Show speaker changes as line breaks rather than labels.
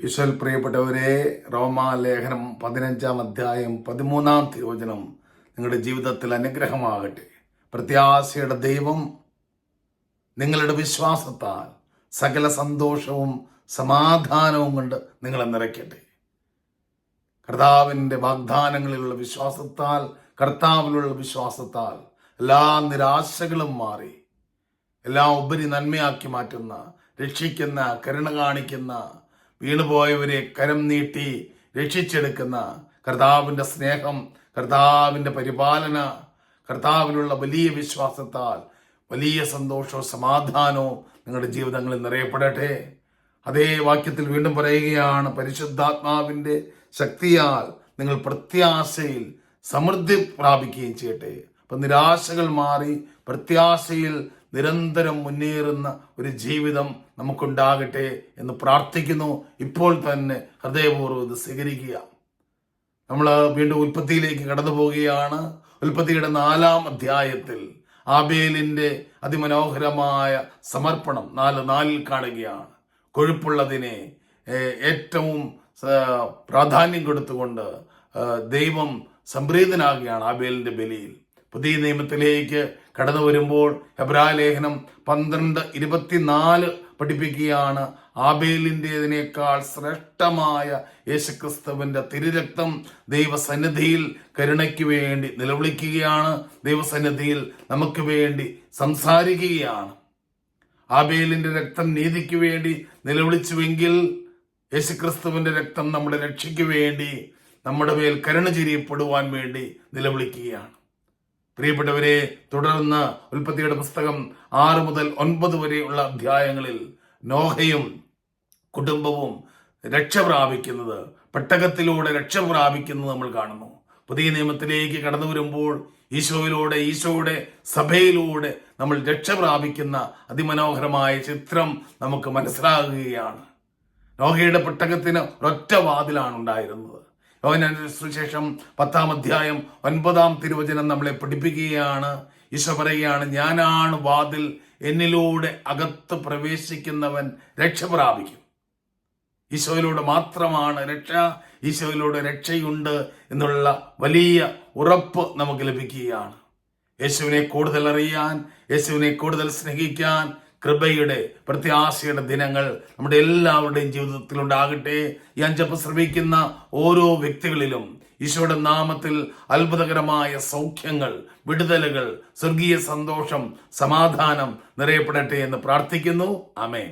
ഈശോയിൽ പ്രിയപ്പെട്ടവരെ, റോമാലേഖനം 15-ാം അധ്യായം 13-ാം തിരുവചനം നിങ്ങളുടെ ജീവിതത്തിൽ അനുഗ്രഹമാകട്ടെ. പ്രത്യാശയുടെ ദൈവം നിങ്ങളുടെ വിശ്വാസത്താൽ സകല സന്തോഷവും സമാധാനവും കൊണ്ട് നിങ്ങളെ നിറയ്ക്കട്ടെ. കർത്താവിൻ്റെ വാഗ്ദാനങ്ങളിലുള്ള വിശ്വാസത്താൽ, കർത്താവിലുള്ള വിശ്വാസത്താൽ എല്ലാ നിരാശകളും മാറി എല്ലാം ഉപരി നന്മയാക്കി മാറ്റുന്ന, രക്ഷിക്കുന്ന, കരുണ കാണിക്കുന്ന, വീണുപോയവരെ കരം നീട്ടി രക്ഷിച്ചെടുക്കുന്ന കർത്താവിൻ്റെ സ്നേഹം, കർത്താവിൻ്റെ പരിപാലന, കർത്താവിനുള്ള വലിയ വിശ്വാസത്താൽ വലിയ സന്തോഷവും സമാധാനവും നിങ്ങളുടെ ജീവിതങ്ങളിൽ നിറയപ്പെടട്ടെ. അതേ വാക്യത്തിൽ വീണ്ടും പറയുകയാണ്, പരിശുദ്ധാത്മാവിൻ്റെ ശക്തിയാൽ നിങ്ങൾ പ്രത്യാശയിൽ സമൃദ്ധി പ്രാപിക്കുകയും ചെയ്യട്ടെ. അപ്പം നിരാശകൾ മാറി പ്രത്യാശയിൽ നിരന്തരം മുന്നേറുന്ന ഒരു ജീവിതം നമുക്കുണ്ടാകട്ടെ എന്ന് പ്രാർത്ഥിക്കുന്നു. ഇപ്പോൾ തന്നെ ഹൃദയപൂർവ്വം ഇത് സ്വീകരിക്കുക. നമ്മൾ വീണ്ടും ഉൽപ്പത്തിയിലേക്ക് കടന്നു പോവുകയാണ്. ഉൽപ്പത്തിയുടെ 4-ാം അധ്യായത്തിൽ ആബേലിന്റെ അതിമനോഹരമായ സമർപ്പണം 4:4 കാണുകയാണ്. കൊഴുപ്പുള്ളതിനെ ഏറ്റവും പ്രാധാന്യം കൊടുത്തുകൊണ്ട് ദൈവം സംപ്രീതനാകുകയാണ് ആബേലിന്റെ ബലിയിൽ. പുതിയ നിയമത്തിലേക്ക് കടന്നു വരുമ്പോൾ എബ്രായലേഖനം 12:24 പഠിപ്പിക്കുകയാണ്, ആബേലിൻ്റെതിനേക്കാൾ ശ്രേഷ്ഠമായ യേശുക്രിസ്തുവിന്റെ തിരുരക്തം ദൈവസന്നിധിയിൽ കരുണയ്ക്ക് വേണ്ടി നിലവിളിക്കുകയാണ്. ദൈവസന്നിധിയിൽ നമുക്ക് വേണ്ടി സംസാരിക്കുകയാണ്. ആബേലിന്റെ രക്തം നീതിക്ക് വേണ്ടി നിലവിളിച്ചുവെങ്കിൽ യേശുക്രിസ്തുവിന്റെ രക്തം നമ്മുടെ രക്ഷയ്ക്ക് വേണ്ടി, നമ്മുടെ മേൽ കരുണ ചൊരിയപ്പെടുവാൻ വേണ്ടി നിലവിളിക്കുകയാണ്. പ്രിയപ്പെട്ടവരെ, തുടർന്ന് ഉൽപ്പത്തിയുടെ പുസ്തകം 6 മുതൽ 9 വരെയുള്ള അധ്യായങ്ങളിൽ നോഹയും കുടുംബവും രക്ഷ പ്രാപിക്കുന്നത്, പെട്ടകത്തിലൂടെ രക്ഷ പ്രാപിക്കുന്നത് നമ്മൾ കാണുന്നു. പുതിയ നിയമത്തിലേക്ക് കടന്നു വരുമ്പോൾ ഈശോയുടെ സഭയിലൂടെ നമ്മൾ രക്ഷ പ്രാപിക്കുന്ന അതിമനോഹരമായ ചിത്രം നമുക്ക് മനസ്സിലാകുകയാണ്. നോഹയുടെ പെട്ടകത്തിന് ഒരൊറ്റ വാതിലാണ് ഉണ്ടായിരുന്നത്. യോഹന്നാന്റെ സുവിശേഷം 10-ാം അധ്യായം 9-ാം തിരുവചനം നമ്മളെ പഠിപ്പിക്കുകയാണ്. ഈശോ പറയുകയാണ്, ഞാനാണ് വാതിൽ, എന്നിലൂടെ അകത്ത് പ്രവേശിക്കുന്നവൻ രക്ഷ പ്രാപിക്കും. ഈശോയിലൂടെ മാത്രമാണ് രക്ഷ. ഈശോയിലൂടെ രക്ഷയുണ്ട് എന്നുള്ള വലിയ ഉറപ്പ് നമുക്ക് ലഭിക്കുകയാണ്. യേശുവിനെ കൂടുതൽ അറിയാൻ, യേശുവിനെ കൂടുതൽ സ്നേഹിക്കാൻ കൃപയുടെ, പ്രത്യാശയുടെ ദിനങ്ങൾ നമ്മുടെ എല്ലാവരുടെയും ജീവിതത്തിൽ ഉണ്ടാകട്ടെ. ഈ അഞ്ചപ്പ് ശ്രമിക്കുന്ന ഓരോ വ്യക്തികളിലും ഈശോയുടെ നാമത്തിൽ അത്ഭുതകരമായ സൗഖ്യങ്ങൾ, വിടുതലുകൾ, സ്വർഗീയ സന്തോഷം, സമാധാനം നിറയപ്പെടട്ടെ എന്ന് പ്രാർത്ഥിക്കുന്നു. ആമേൻ.